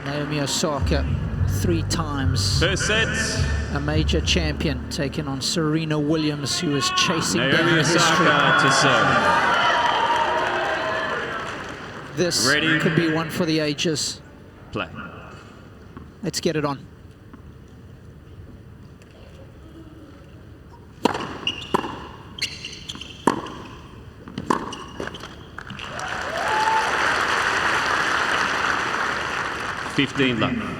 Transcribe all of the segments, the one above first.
Naomi Osaka, 3 times First set. a major champion, taking on Serena Williams, who is chasing Naomi down Osaka to serve. This Ready. could be one for the ages. Play. Let's get it on. $15 love.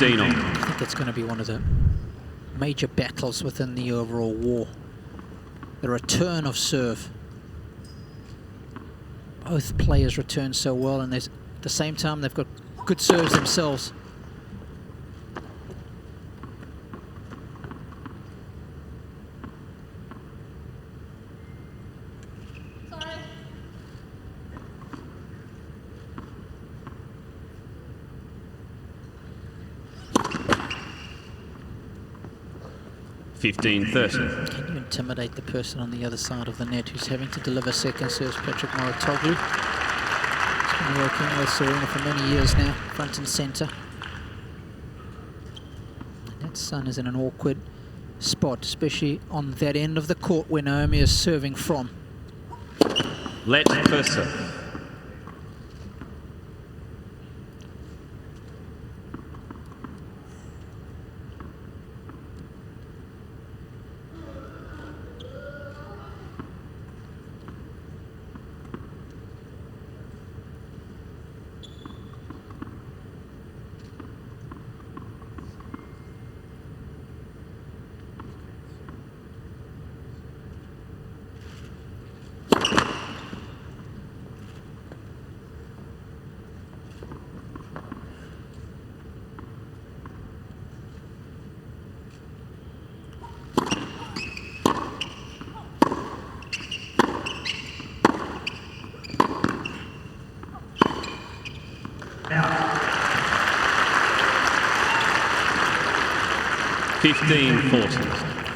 I think it's going to be one of the major battles within the overall war. The return of serve. Both players return so well, and at the same time they've got good serves themselves. Sorry. 15-30. Can you intimidate the person on the other side of the net who's having to deliver second serves? Patrick Mouratoglou. He's been working with Serena for many years now, front and centre. And that son is in an awkward spot, especially on that end of the court where Naomi is serving from. Let first serve.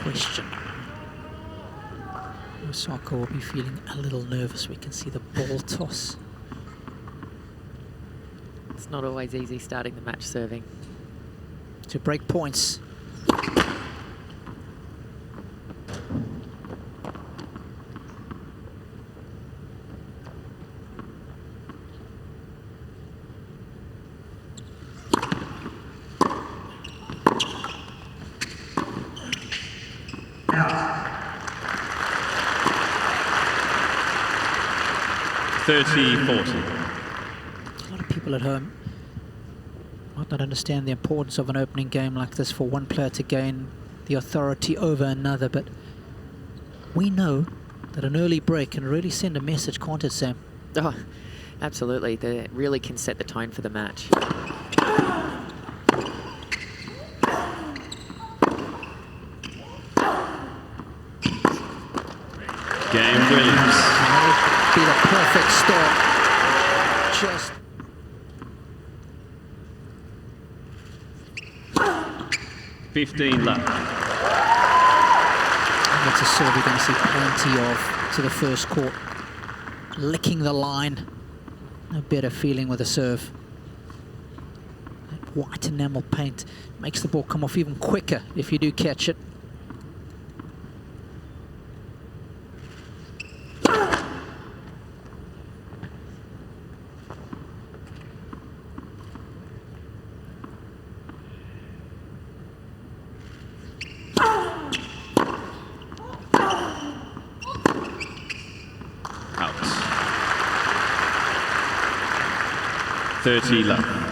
Question. Osaka will be feeling a little nervous. We can see the ball toss. It's not always easy starting the match serving. To break points. $30-40. A lot of people at home might not understand the importance of an opening game like this for one player to gain the authority over another, but we know that an early break can really send a message, can't it, Sam? Oh, absolutely. They really can set the tone for the match. Game Williams. That would be the perfect start. Just 15 left. that's a serve you're going to see plenty of to the first court. Licking the line. No better feeling with a serve. That white enamel paint makes the ball come off even quicker if you do catch it. Out. 30 love.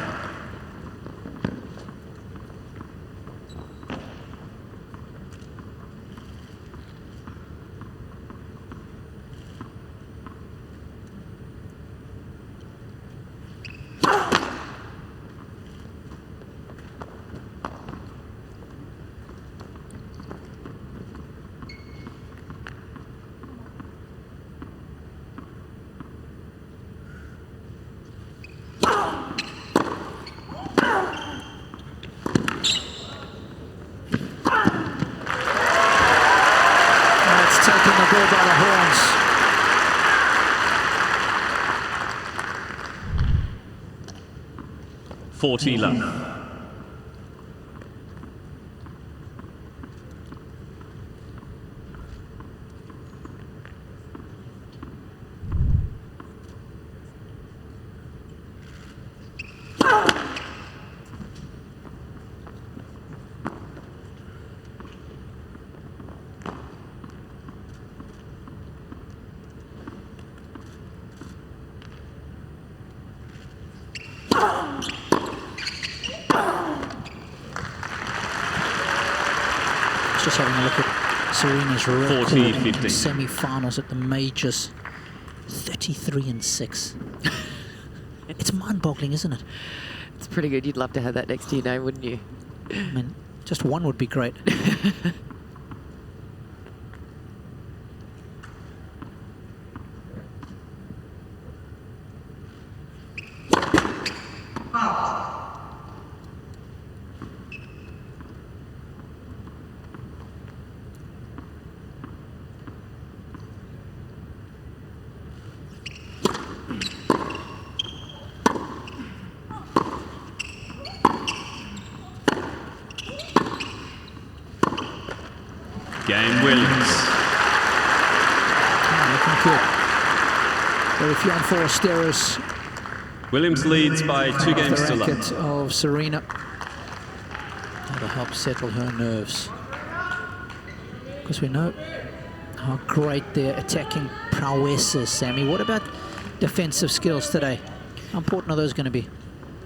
40 love. Just having a look at Serena's record 40, in 15. semi-finals at the majors, 33-6. It's mind-boggling, isn't it? It's pretty good. You'd love to have that next to your name, wouldn't you? I mean, just one would be great. Game Williams. Looking good. Very few unforced errors. Williams leads by 2 games The to love. racket of Serena. That'll help settle her nerves. Because we know how great their attacking prowess is, Sammy. What about defensive skills today? How important are those going to be?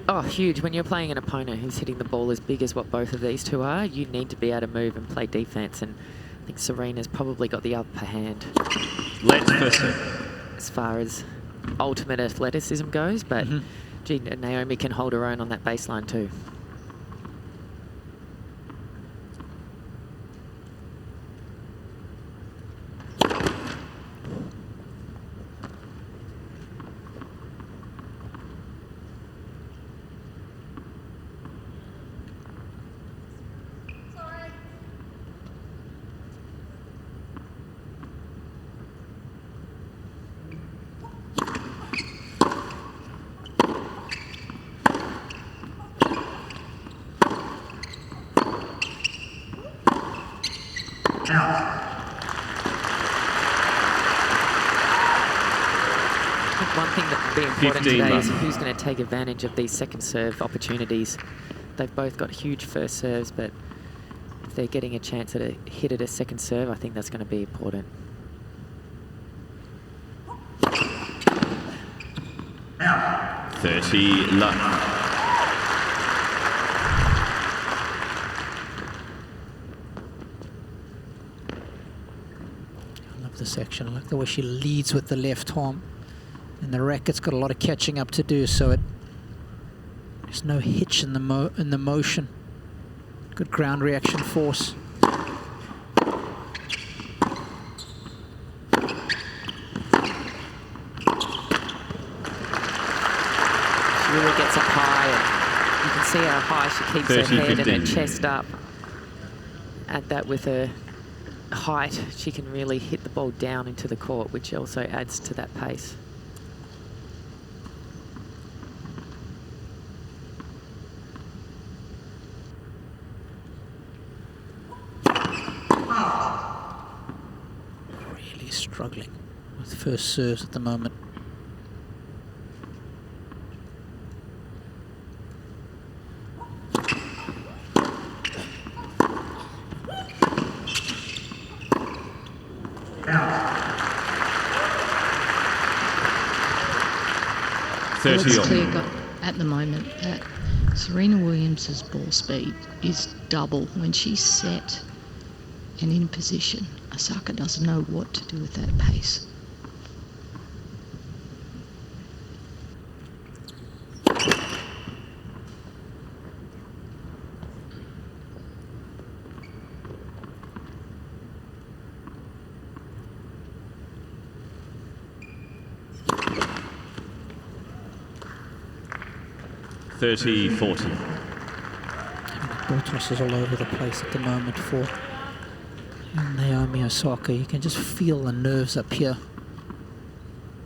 Oh, huge. When you're playing an opponent who's hitting the ball as big as what both of these two are, you need to be able to move and play defense. And I think Serena's probably got the upper hand Let's first serve. as far as ultimate athleticism goes. But gee, Naomi can hold her own on that baseline too. One thing that will be important 15 today is love. who's going to take advantage of these second serve opportunities. They've both got huge first serves, but if they're getting a chance at a hit at a second serve, I think that's going to be important. Now. 30 love. I love this action. I like the way she leads with the left arm. And the racket's got a lot of catching up to do, so there's no hitch in the motion. Good ground reaction force. She really gets up high, and you can see how high she keeps her 30, head 15. and her chest up. Add that with her height, she can really hit the ball down into the court, which also adds to that pace. Really struggling with first serves at the moment. Well, it's 30 clear on. at the moment that Serena Williams' ball speed is double when she's set and in position. Osaka doesn't know what to do with that pace. Thirty, 40. Ball tosses all over the place at the moment for Naomi Osaka. You can just feel the nerves up here.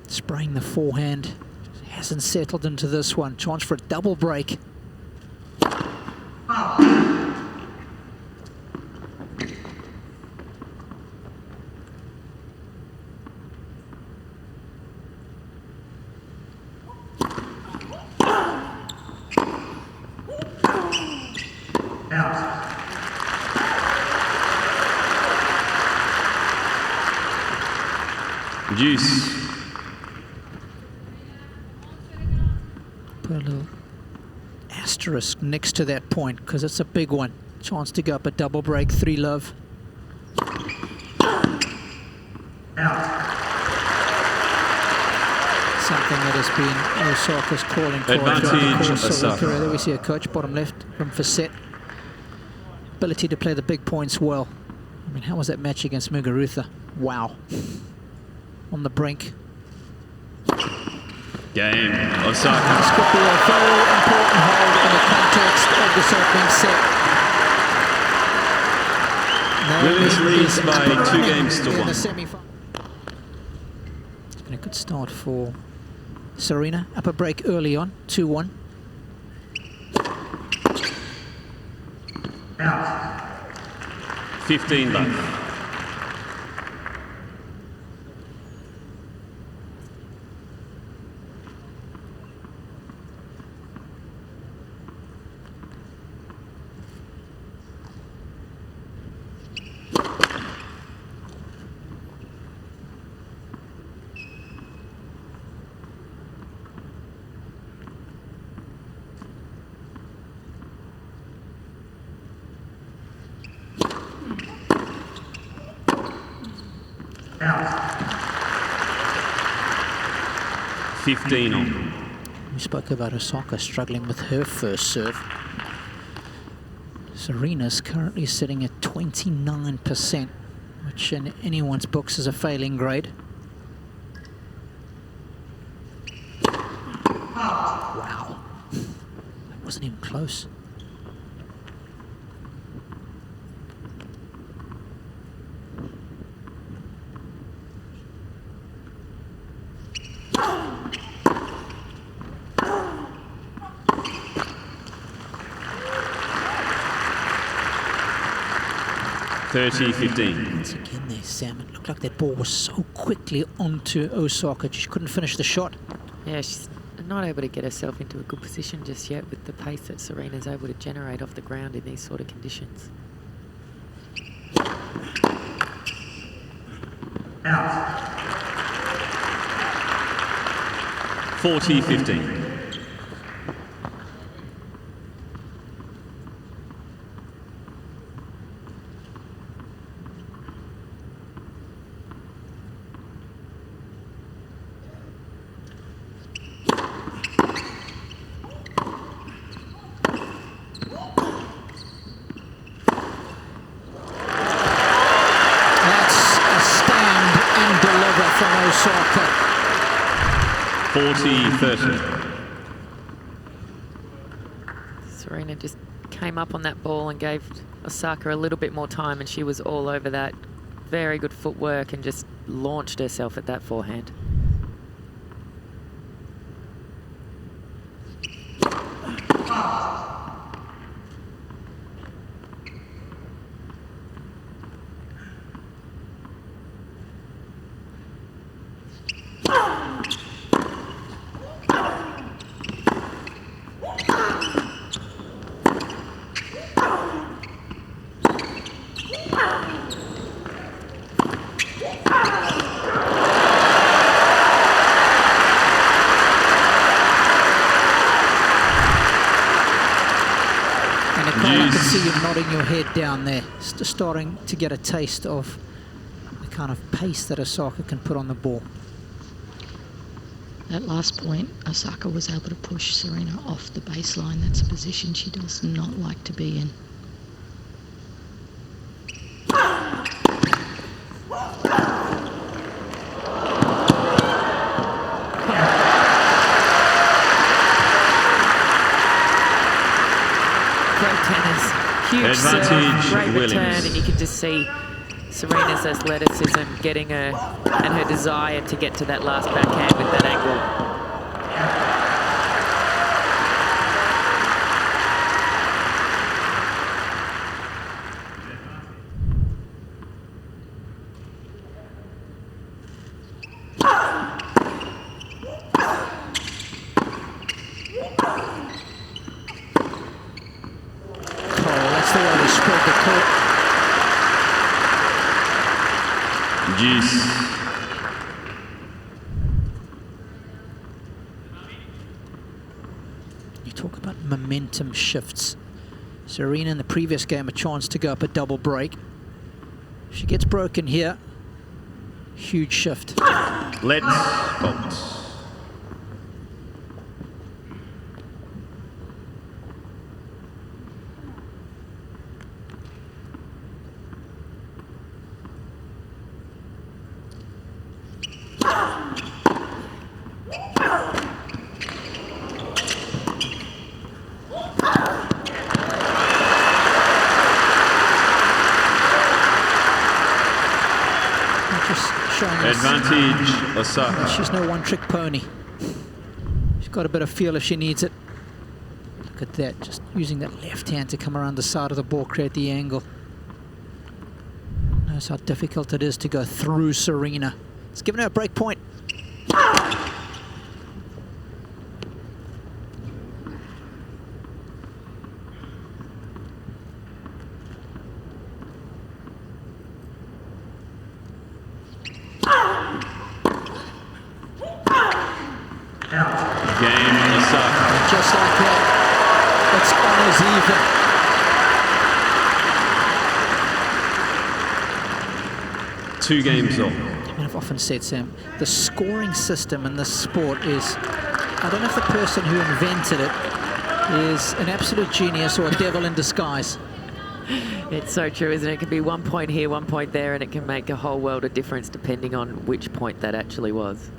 Spraying the forehand. Hasn't settled into this one. Chance for a double break. Deuce. Put a little asterisk next to that point because it's a big one. Chance to go up a double break, 3-love. Something that has been Osaka's calling for throughout the course of her career. There we see a coach, bottom left, room for set. Ability to play the big points well. I mean, how was that match against Muguruza? Wow. On the brink. Game. Osaka. This could be a very important hold in the context of this opening set. Williams leads by 2 games to 1. It's been a good start for Serena. Upper break early on, 2-1. 15 left. Out. 15 on. We spoke about Osaka struggling with her first serve. Serena's currently sitting at 29%, which in anyone's books is a failing grade. Wow. That wasn't even close. Once again there, Sam. It looked like that ball was so quickly onto Osaka. She couldn't finish the shot. Yeah, she's not able to get herself into a good position just yet with the pace that Serena's able to generate off the ground in these sort of conditions. Out. 40-15. From Osaka. 40-30. Serena just came up on that ball and gave Osaka a little bit more time, and she was all over that. Very good footwork and just launched herself at that forehand. I can see you nodding your head down there, starting to get a taste of the kind of pace that Osaka can put on the ball. That last point, Osaka was able to push Serena off the baseline. That's a position she does not like to be in. Huge serve, great Williams. return, and you can just see Serena's athleticism getting her and her desire to get to that last backhand with that angle. court. Jeez. You talk about momentum shifts. Serena in the previous game, a chance to go up a double break. She gets broken here. Huge shift. Let's vote. Advantage, Osaka. She's no one-trick pony. She's got a bit of feel if she needs it. Look at that, just using that left hand to come around the side of the ball, create the angle. Knows how difficult it is to go through Serena. It's given her a break point. Game, Osaka. Just like that, it's on as even. 2 games off. I mean, I've often said, Sam, the scoring system in this sport is, I don't know if the person who invented it is an absolute genius or a devil in disguise. It's so true, isn't it? It can be 1 point here, 1 point there, and it can make a whole world of difference depending on which point that actually was.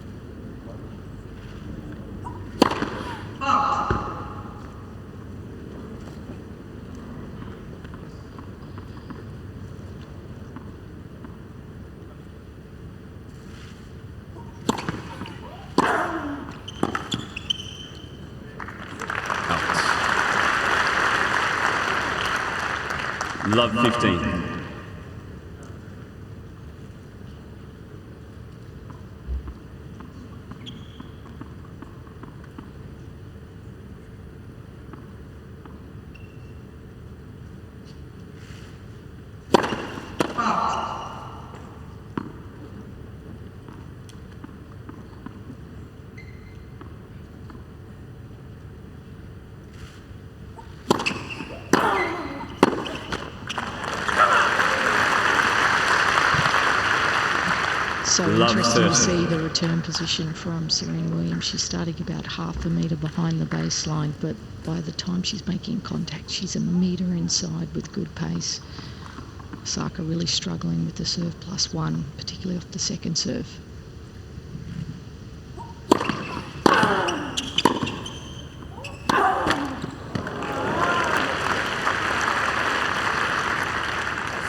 Love 15. So interesting to see the return position from Serena Williams. She's starting about half a metre behind the baseline, but by the time she's making contact, she's a metre inside with good pace. Osaka really struggling with the serve +1, particularly off the second serve.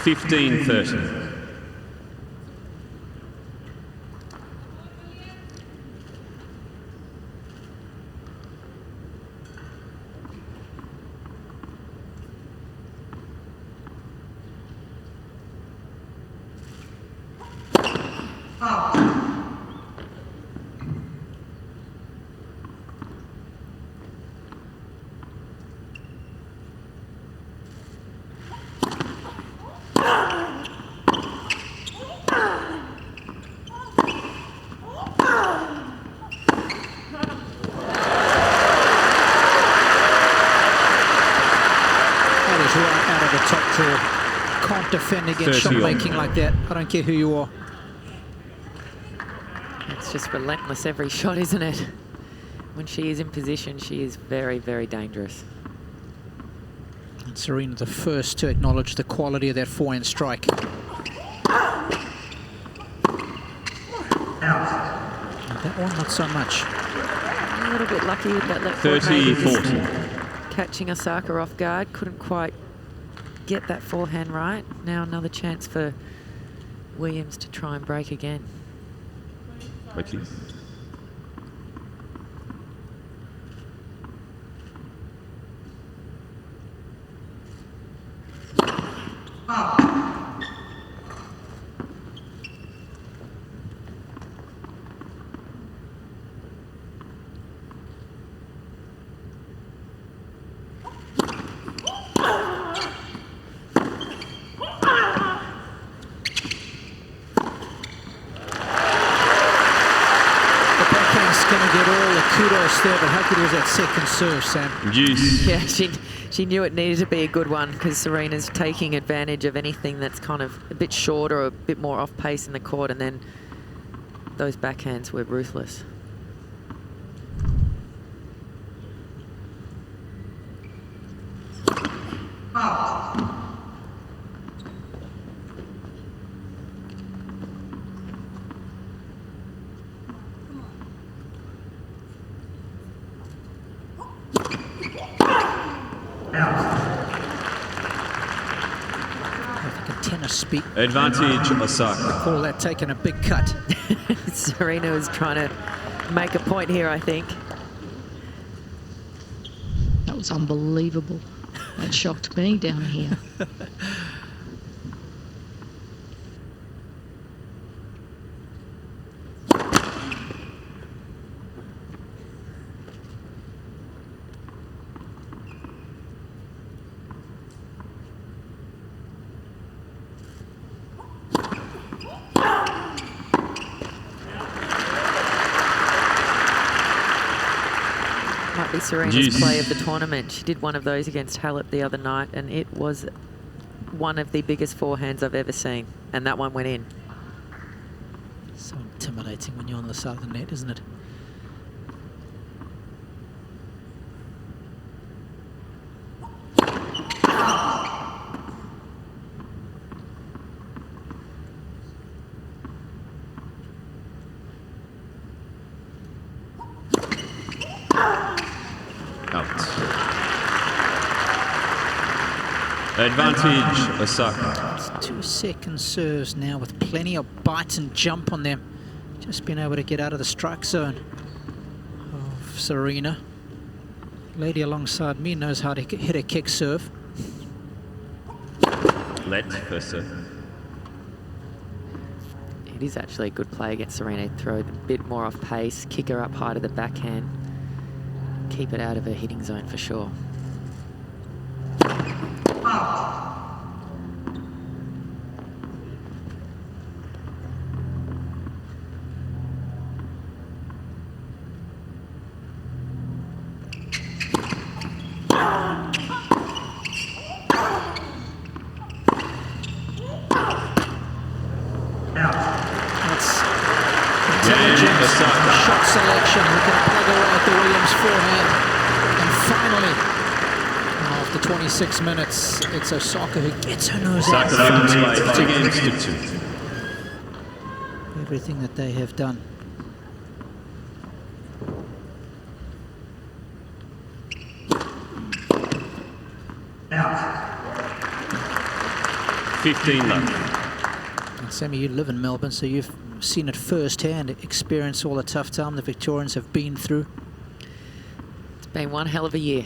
$15-30. Can't defend against shot making like that. I don't care who you are. It's just relentless every shot, isn't it? When she is in position, she is very, very dangerous. And Serena the first to acknowledge the quality of that forehand strike. That one, not so much. A little bit lucky with that left 30-40. Catching Osaka off guard, couldn't quite get that forehand right. Now another chance for Williams to try and break again. Thank you. think it was that second serve, Sam. Juice. Yeah, she knew it needed to be a good one because Serena's taking advantage of anything that's kind of a bit short or a bit more off pace in the court, and then those backhands were ruthless. Speak. Advantage Osaka. Call that taking a big cut. Serena was trying to make a point here, I think. That was unbelievable. That shocked me down here. Serena's play of the tournament. She did one of those against Halep the other night, and it was one of the biggest forehands I've ever seen, and that one went in. So intimidating when you're on the side of the net, isn't it? Advantage Osaka. It's 2 second serves now with plenty of bite and jump on them. Just been able to get out of the strike zone of Serena. Lady alongside me knows how to hit a kick serve. Let first serve. It is actually a good play against Serena. Throw it a bit more off pace, kick her up high to the backhand, keep it out of her hitting zone for sure. Shot selection, we can plug away at the Williams forehand. And finally, after 26 minutes, it's Osaka who gets her nose out. Osaka by 2 games to 2. Everything that they have done. Out. 15 left. And Sammy, you live in Melbourne, so you've seen it firsthand, experience all the tough time the Victorians have been through. It's been one hell of a year.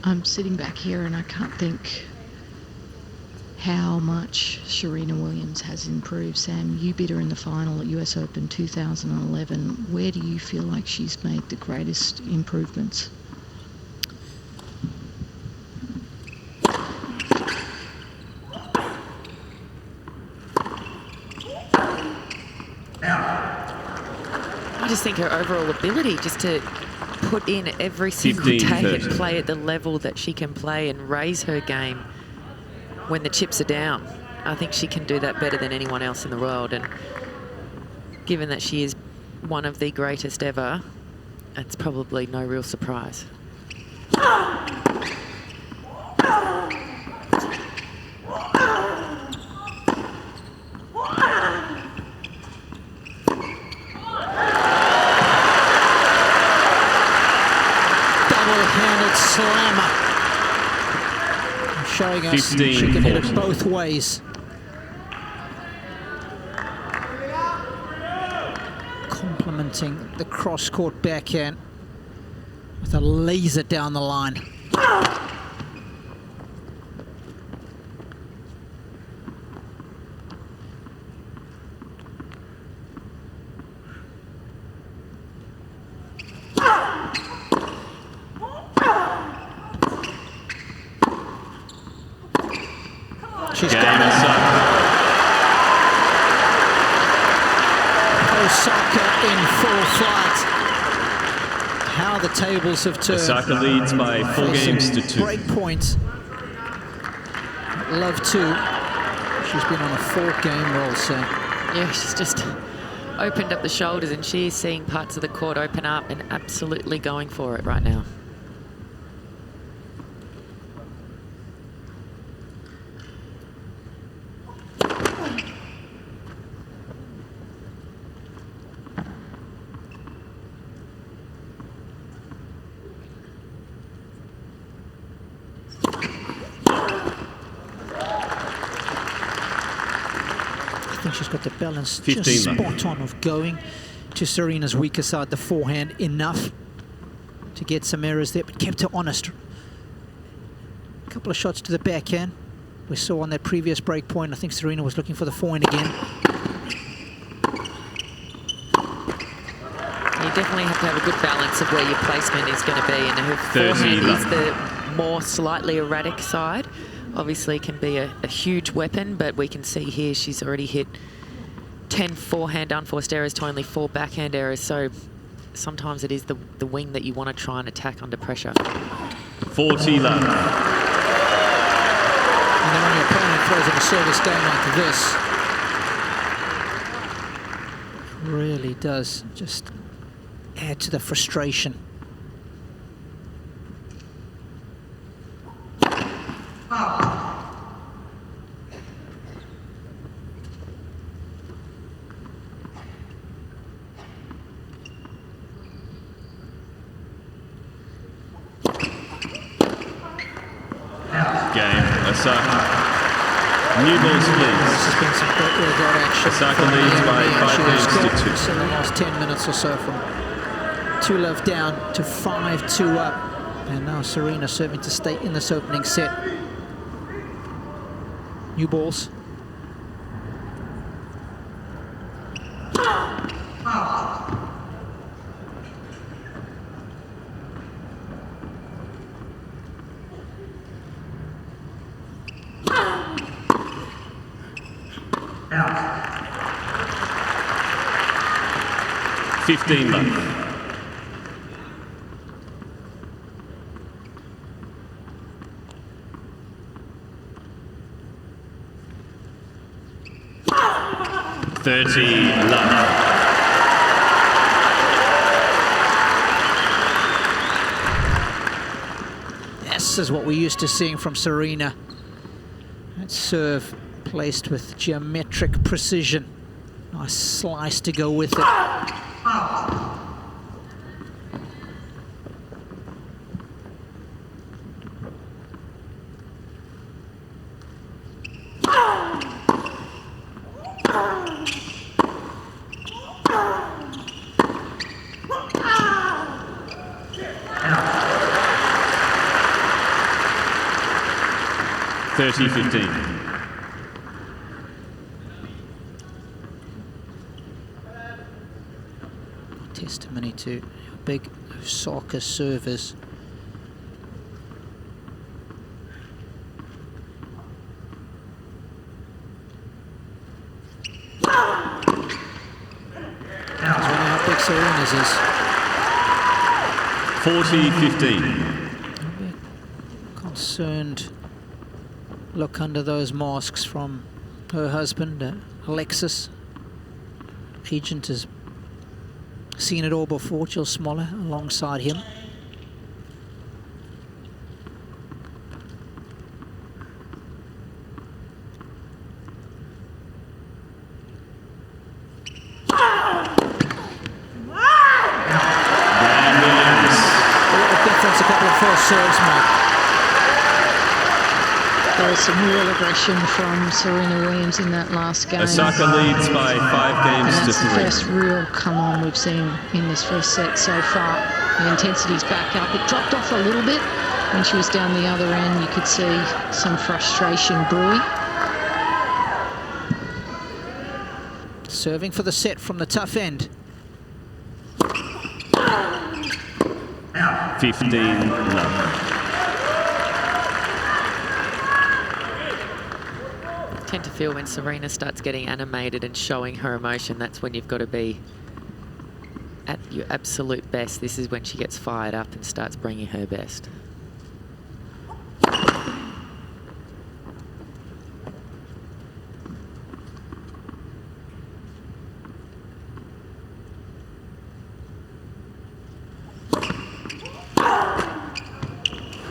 I'm sitting back here and I can't think how much Serena Williams has improved. Sam, you beat her in the final at US Open 2011. Where do you feel like she's made the greatest improvements? I just think her overall ability just to put in every single day and play at the level that she can play and raise her game when the chips are down. I think she can do that better than anyone else in the world, and given that she is one of the greatest ever, it's probably no real surprise. Slammer. Showing us she can hit it both ways. Complementing the cross-court backhand with a laser down the line. She's Game got it. Osaka in full flight. How the tables have turned. Osaka leads by 4 games to 2. Break point. Love 2. She's been on a 4-game roll, so. Yeah, she's just opened up the shoulders and she's seeing parts of the court open up and absolutely going for it right now. I think she's got the balance 15 just left. spot on of going to Serena's weaker side, the forehand, enough to get some errors there, but kept her honest. A couple of shots to the backhand. We saw on that previous break point, I think Serena was looking for the forehand again. You definitely have to have a good balance of where your placement is going to be, and her forehand is the more slightly erratic side. Obviously can be a huge weapon, but we can see here she's already hit 10 forehand unforced errors to only 4 backhand errors, so sometimes it is the wing that you want to try and attack under pressure. 40 left. And then when your opponent throws in a service game like this, really does just add to the frustration. Game. Osaka. New balls, This please. has been some great regard action. Osaka from leads by Naomi, and 5 she games has to got 2. in the last 10 minutes or so from 2-love down to 5-2 up. And now Serena serving to stay in this opening set. New balls. Out. 15 left. This is what we're used to seeing from Serena. That serve placed with geometric precision. Nice slice to go with it. Testimony to how big Osaka servers. How big Serena's is. 40-15. Concerned look under those masks from her husband, Alexis. Agent has seen it all before. Jill Smoller alongside him. A couple of false serves, Mike. There was some real aggression from Serena Williams in that last game. Osaka leads by 5 games and to that's the 3. first real come-on we've seen in this first set so far. The intensity's back up. It dropped off a little bit when she was down the other end. You could see some frustration brewing. Serving for the set from the tough end. 15 left. tend to feel when Serena starts getting animated and showing her emotion, that's when you've got to be at your absolute best. This is when she gets fired up and starts bringing her best.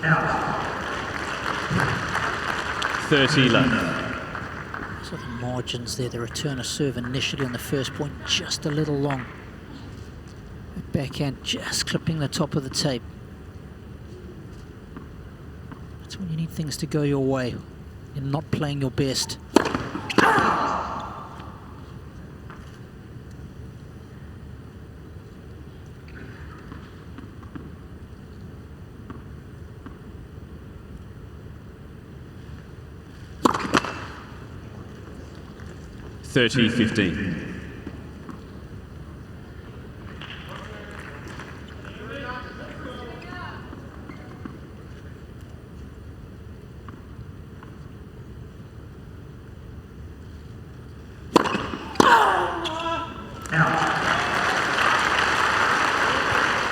Out. 30 left. So the margins there, the return of serve initially on the first point, just a little long. The backhand just clipping the top of the tape. That's when you need things to go your way. You're not playing your best. Thirty 15.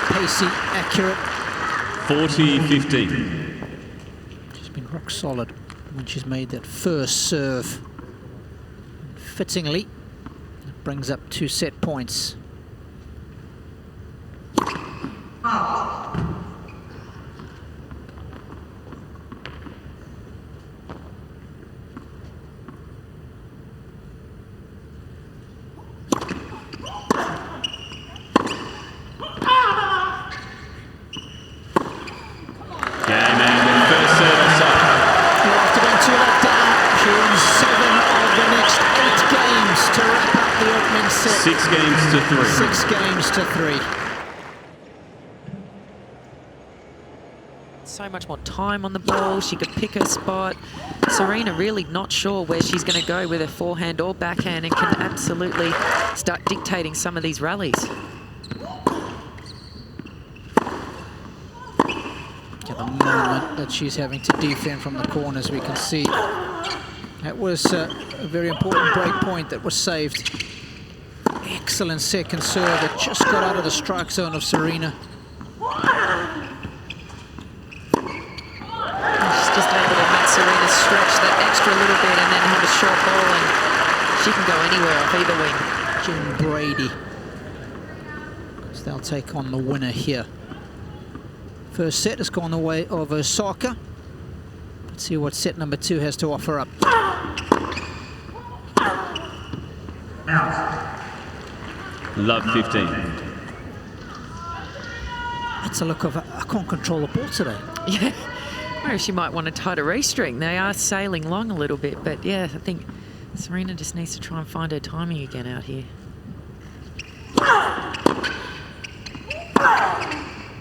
Pacey, accurate. 40 15. She's been rock solid when she's made that first serve. Fittingly, it brings up 2 set points. So much more time on the ball. She could pick her spot. Serena really not sure where she's going to go with her forehand or backhand and can absolutely start dictating some of these rallies. At the moment that she's having to defend from the corners, we can see that was a very important break point that was saved. Excellent second serve that just got out of the strike zone of Serena. She's just able to make Serena stretch that extra little bit and then have a short ball, and she can go anywhere off either wing. Jim Brady. So they'll take on the winner here. First set has gone the way of Osaka. Let's see what set number 2 has to offer up. Love 15. That's a look of, I can't control the ball today. Yeah, where she might want to tighter restring. They are sailing long a little bit, but yeah, I think Serena just needs to try and find her timing again out here.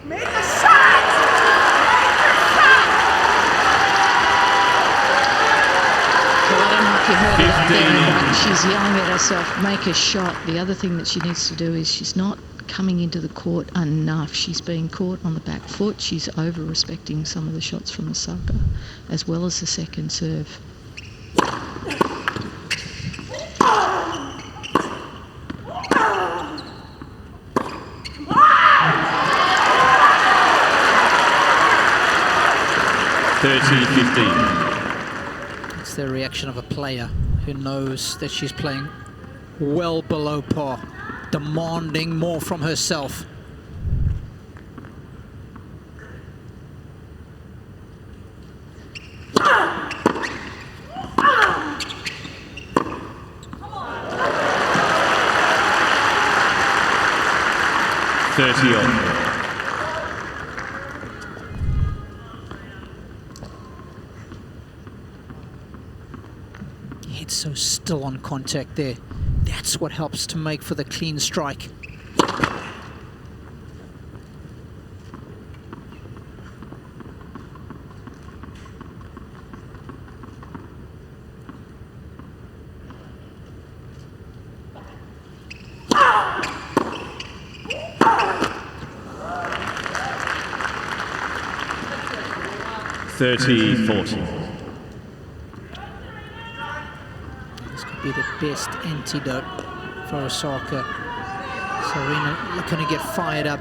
Make a shot! Well, I don't know if you heard it up there, but she's yelling at herself, make a shot. The other thing that she needs to do is she's not coming into the court enough. She's being caught on the back foot. She's over-respecting some of the shots from Osaka, as well as the second serve. It's the reaction of a player who knows that she's playing well below par, demanding more from herself. Head so still on contact there. That's what helps to make for the clean strike. This could be the best antidote for Osaka. Serena looking to get fired up.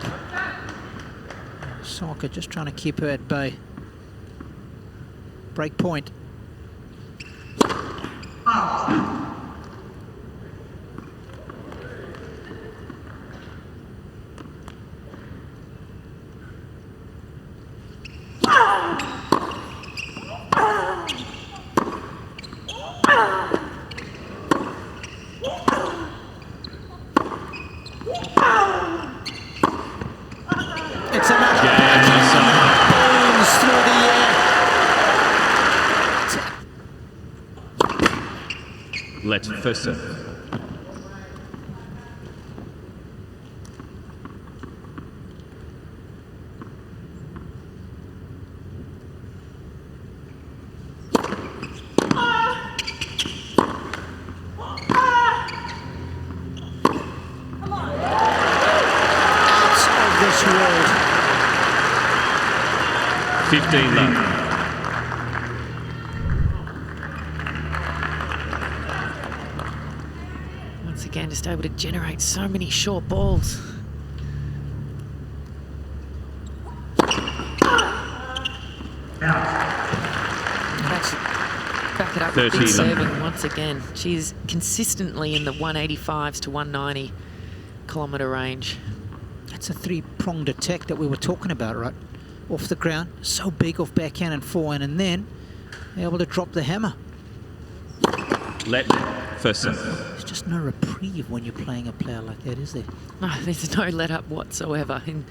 Osaka just trying to keep her at bay. Break point. It's another booms through the air. Let first serve. Out of this world. 15 love. Once again, just able to generate so many short balls. Actually, back it up with 13 big serving once again. She's consistently in the 185s to 190 kilometre range. That's a three-pronged attack that we were talking about, right? Off the ground, so big off backhand and forehand, and then able to drop the hammer. Let first serve. There's just no reprieve when you're playing a player like that, is there? No, there's no let up whatsoever. And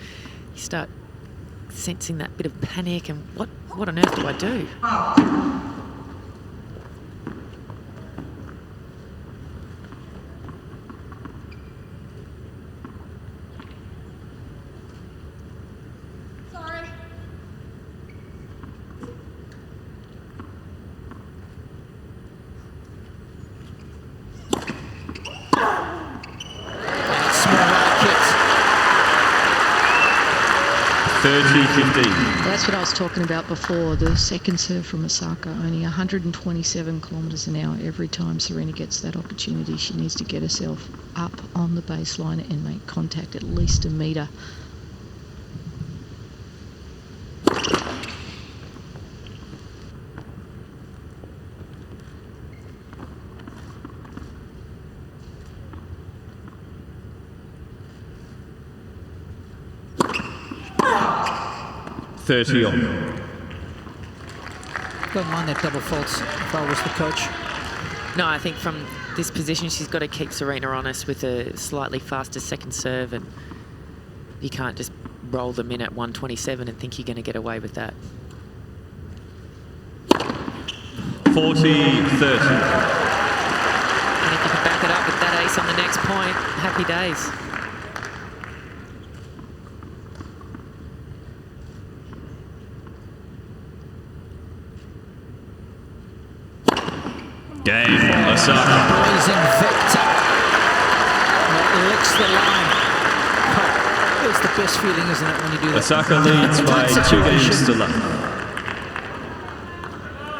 you start sensing that bit of panic and what on earth do I do? Small racket. 30-15. That's what I was talking about before. The second serve from Osaka, only 127 kilometres an hour. Every time Serena gets that opportunity, she needs to get herself up on the baseline and make contact at least a metre. Thirty on. Don't mind that double faults if I was the coach. No, I think from this position, she's got to keep Serena honest with a slightly faster second serve, and you can't just roll them in at 127 and think you're going to get away with that. 40-30. And if you can back it up with that ace on the next point, happy days. Game. Osaka. Blazing vector that licks the line. Oh, it's the best feeling, isn't it, when you do that? Osaka leads by 2 games to love.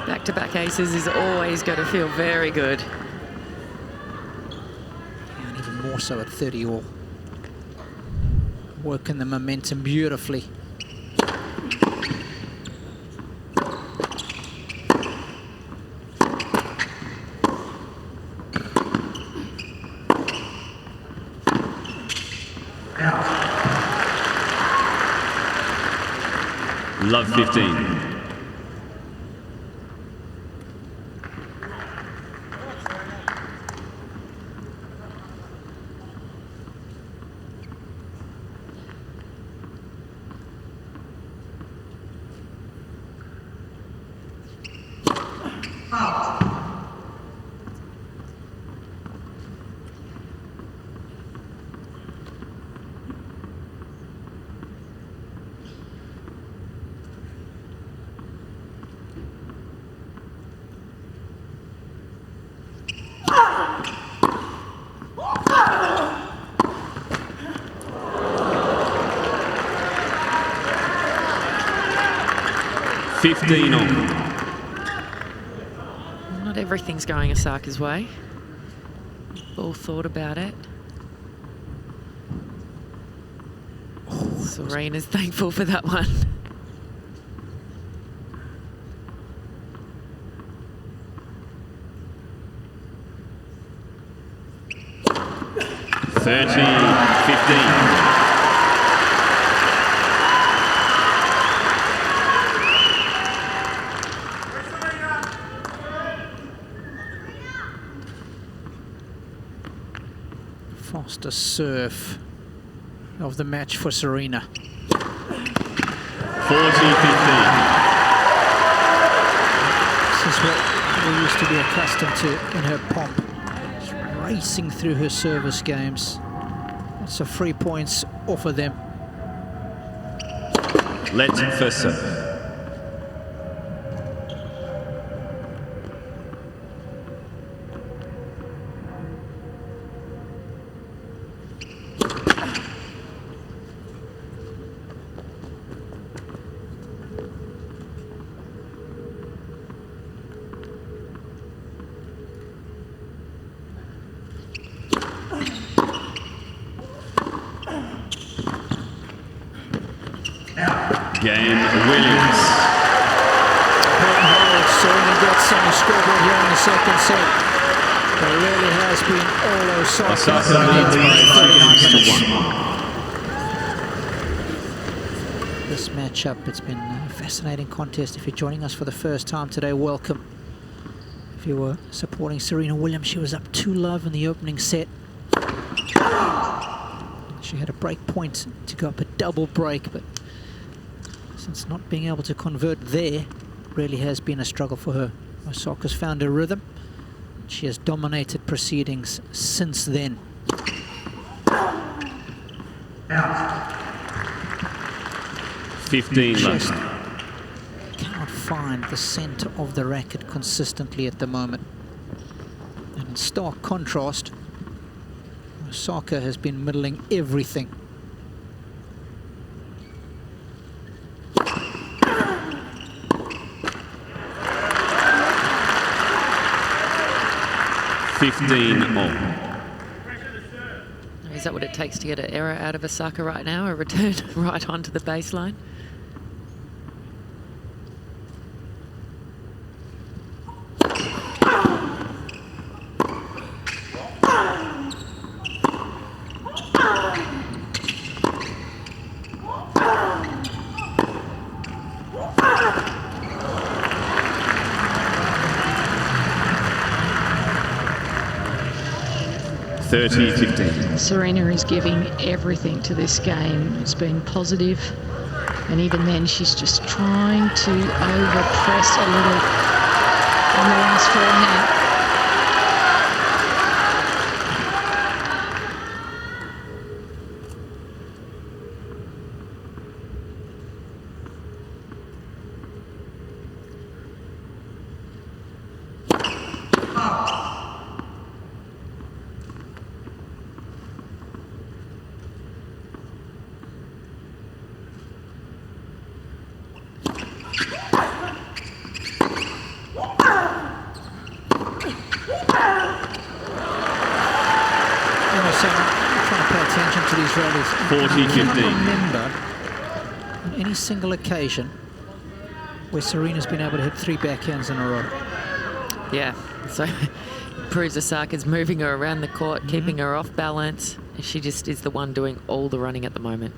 Back-to-back aces is always going to feel very good. And even more so at 30 all. Working the momentum beautifully. Love 15. Not everything's going Osaka's way. All thought about it. Serena's thankful for that one. Fastest serve of the match for Serena. 40-15. This is what we used to be accustomed to in her pomp. She's racing through her service games. Lots of free points off of them. Let first serve. Game Williams. Serena gets on the scoreboard here in the second set. There really has been all Osaka. Osaka leads by 2 games to 1. This matchup, it's been a fascinating contest. If you're joining us for the first time today, welcome. If you were supporting Serena Williams, she was up 2-love in the opening set. She had a break point to go up a double break, but since not being able to convert there, really has been a struggle for her. Osaka's found her rhythm. She has dominated proceedings since then. 15 left. Cannot find the center of the racket consistently at the moment. And in stark contrast, Osaka has been middling everything. Is that what it takes to get an error out of Osaka right now? A return right onto the baseline? Serena is giving everything to this game. It's been positive, and even then she's just trying to overpress a little on the last forehand. 40-15. Remember, on any single occasion where Serena's been able to hit 3 backhands in a row. Yeah, so proves Osaka's moving her around the court, keeping her off balance. She just is the one doing all the running at the moment.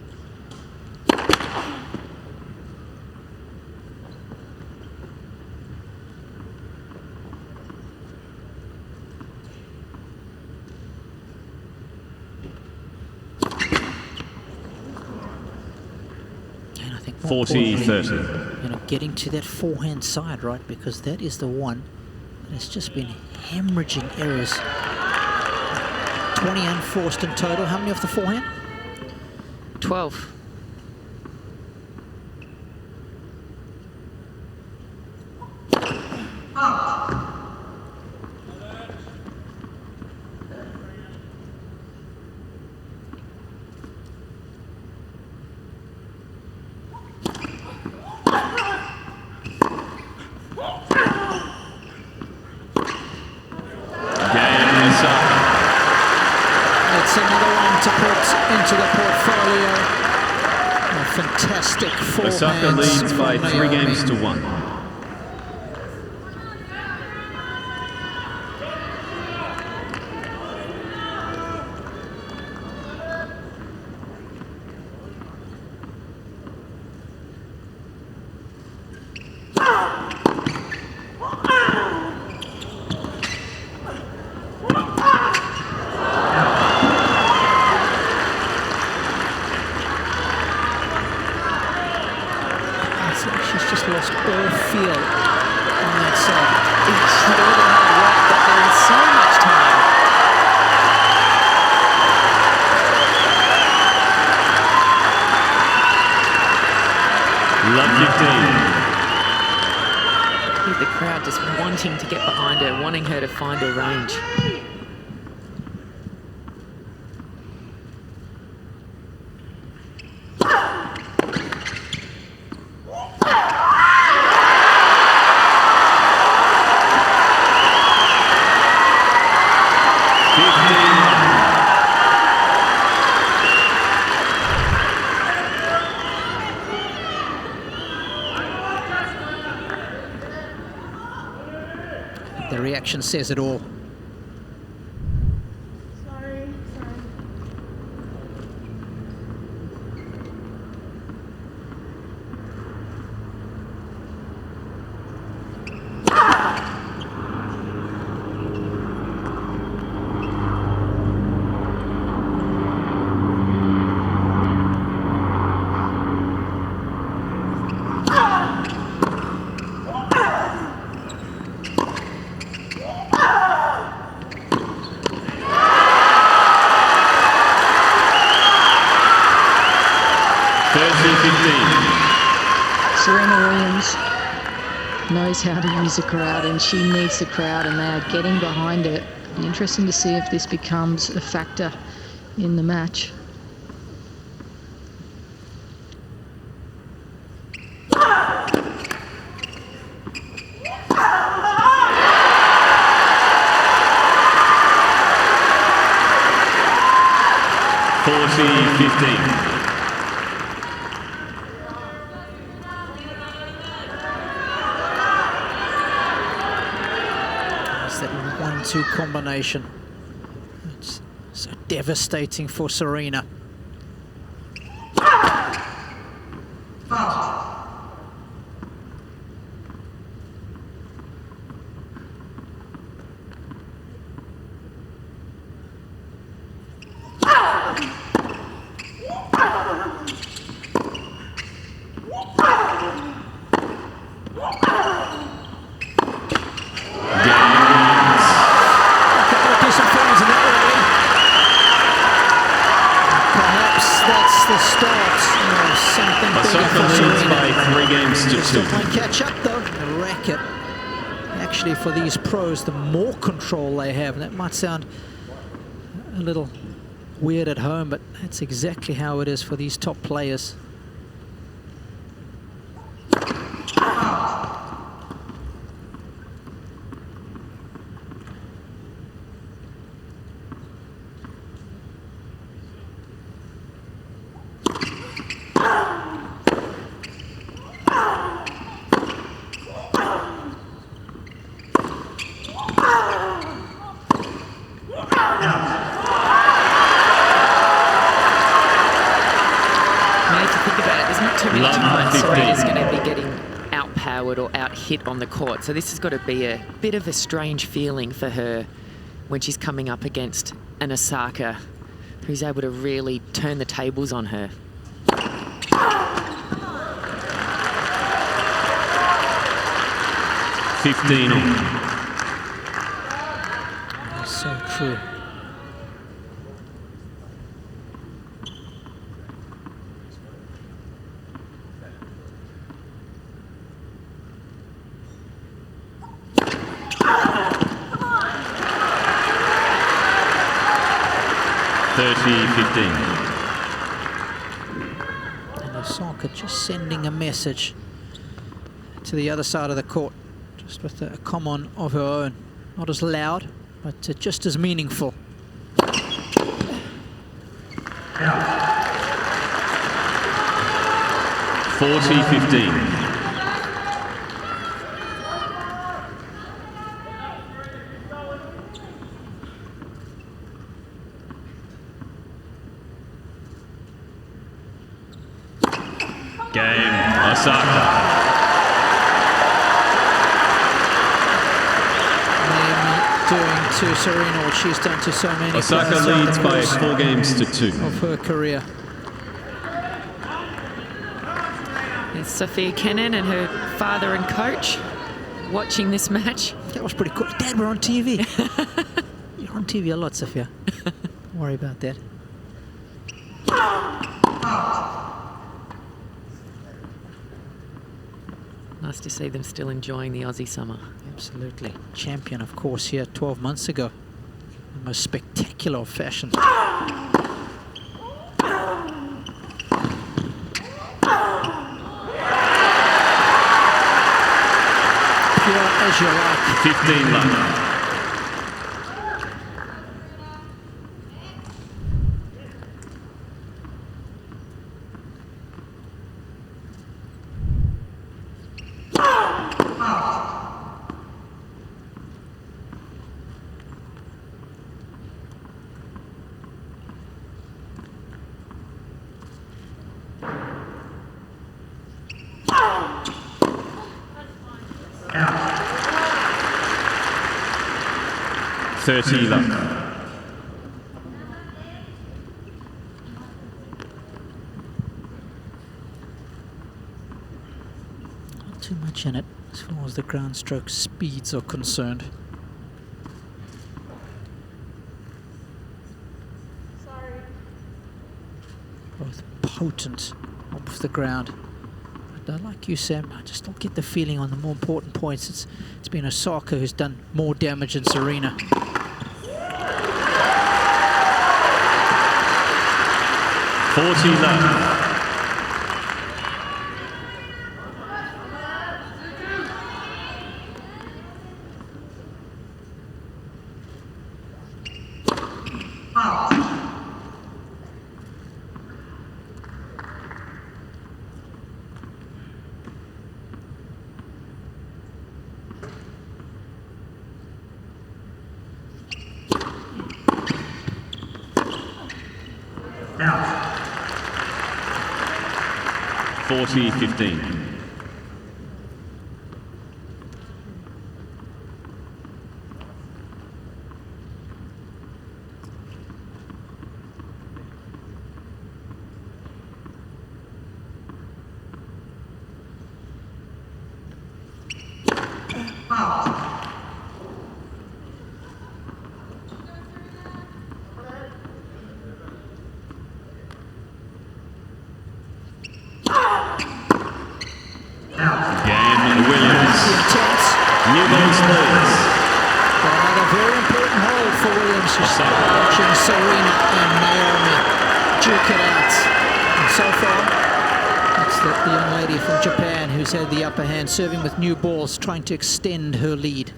And I think 40-30. You know, getting to that forehand side, right? Because that is the one that has just been hemorrhaging errors. 20 unforced in total. How many off the forehand? 12. Game Osaka. That's another one to put into the portfolio. A fantastic forehand. Osaka leads by 3 games to 1. The crowd just wanting to get behind her, wanting her to find her range. The reaction says it all. Sorry. Serena Williams knows how to use a crowd, and she needs the crowd, and they are getting behind it. It'll be interesting to see if this becomes a factor in the match. That 1-2 combination. It's so devastating for Serena. The start of something Osaka leads by 3 games to 2. Still playing catch up though. The racket, actually, for these pros, the more control they have, and that might sound a little weird at home, but that's exactly how it is for these top players. Serena's going to be getting outpowered or out-hit on the court. So this has got to be a bit of a strange feeling for her when she's coming up against an Osaka who's able to really turn the tables on her. 15 on. So true. And Osaka just sending a message to the other side of the court, just with a comment of her own. Not as loud, but just as meaningful. 40-15. Game, Osaka. Naomi doing to Serena what she's done to so many Osaka players leads throughout by the 4 games to 2. course of her career. There's Sophia Kennan and her father and coach watching this match. That was pretty cool. Dad, we're on TV. You're on TV a lot, Sophia. Don't worry about that. Nice to see them still enjoying the Aussie summer. Absolutely. Champion, of course, here 12 months ago. The most spectacular of fashion. Pure as you like. 15 left. Not too much in it as far as the ground stroke speeds are concerned. Both potent off the ground. But like you, Sam, I just don't get the feeling on the more important points. It's been Osaka who's done more damage than Serena. 40 left. Out. 40-15. Watching Serena and Naomi duke it out. And so far, that's the young lady from Japan who's had the upper hand, serving with new balls, trying to extend her lead.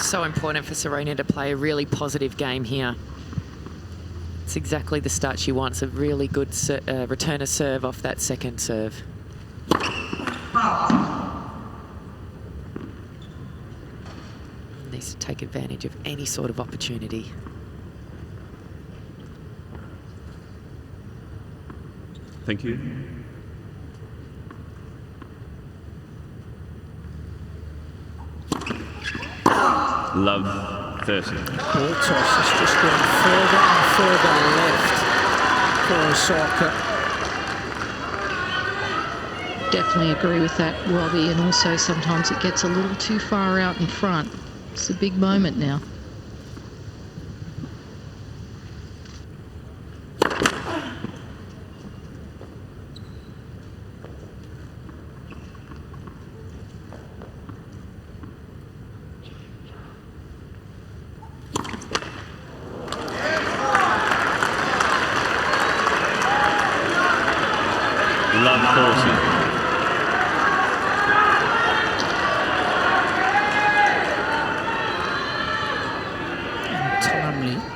So important for Serena to play a really positive game here. It's exactly the start she wants, a really good return of serve off that second serve. Needs to take advantage of any sort of opportunity. Thank you. Love 30. Ball toss is just going further and further left for Osaka. Definitely agree with that, Robbie, and also sometimes it gets a little too far out in front. It's a big moment now.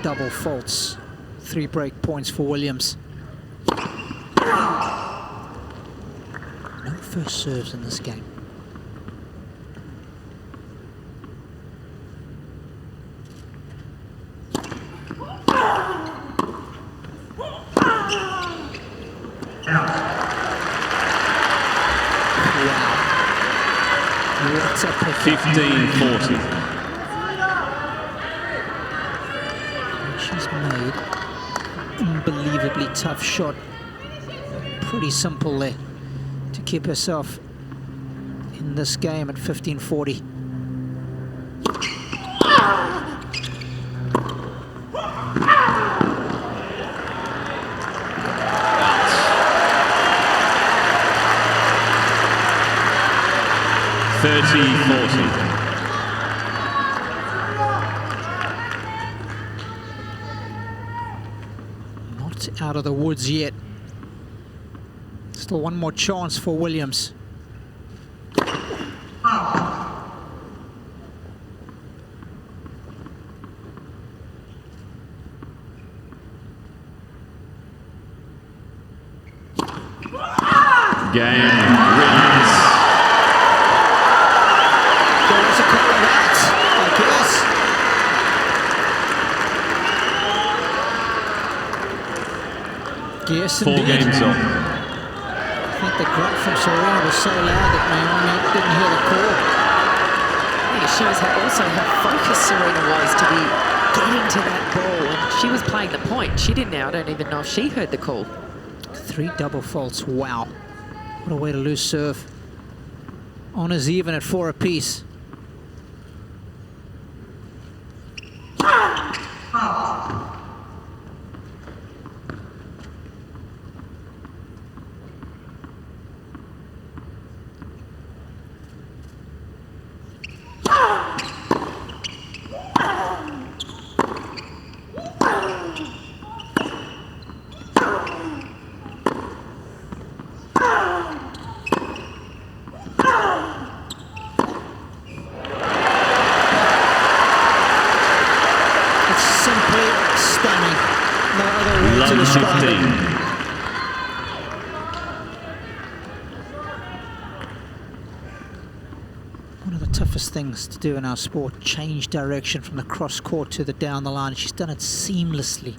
double faults. 3 break points for Williams. No first serves in this game. Wow. What a pick. 15-40. She's made unbelievably tough shot. Pretty simple there to keep herself in this game at 15-40. Not out of the woods yet. Still one more chance for Williams. Cain wins. There was a call of that, I guess. Yes, 4 indeed. games off. I think the grunt from Serena was so loud that Naomi didn't hear the call. I think it shows also how focused Serena was to be getting to that ball, and she was playing the point. She didn't know. I don't even know if she heard the call. 3 double faults. Wow. What a way to lose serve. Honours even at 4 apiece. One of the toughest things to do in our sport, change direction from the cross court to the down the line. She's done it seamlessly.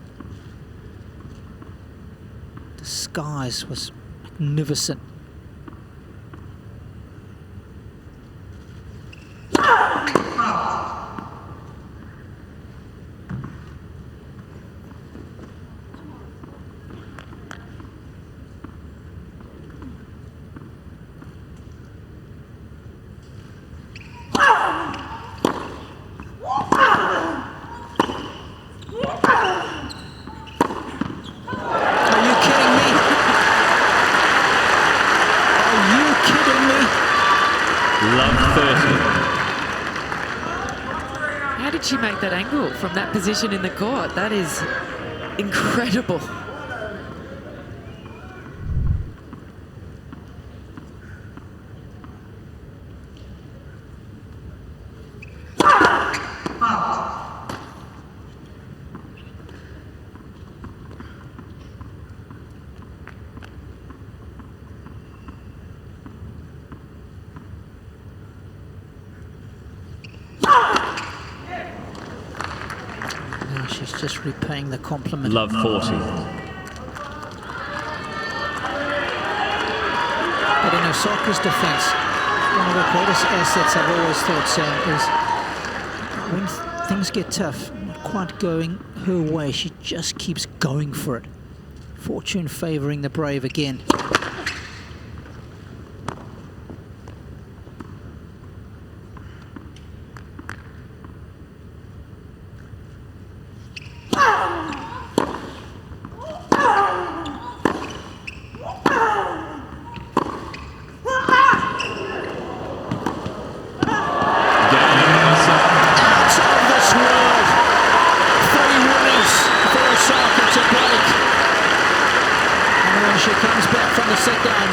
The skies was magnificent. She make that angle from that position in the court. That is incredible. She's just repaying the compliment. Love 40. But in Osaka's defense, one of the greatest assets I've always thought, Sam, is when things get tough, not quite going her way, she just keeps going for it. Fortune favoring the brave again.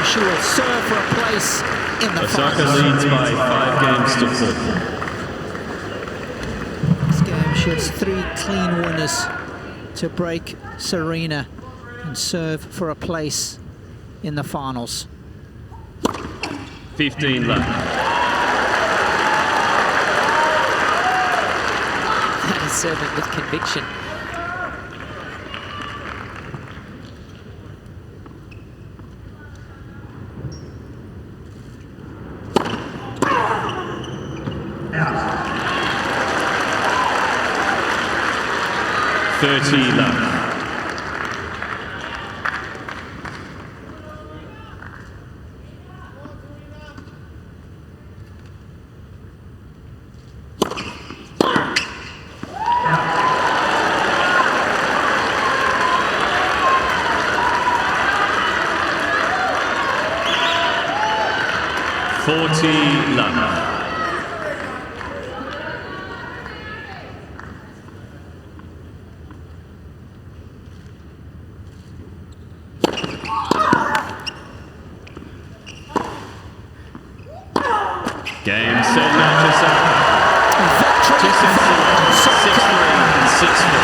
She will serve for a place in the Osaka finals. leads by 5 games to 4. This game, she has 3 clean winners. to break Serena and serve for a place in the finals. 15 left. That is serving with conviction. Left. Game, set, match, Osaka. 2-6, 6-3, and 6-4.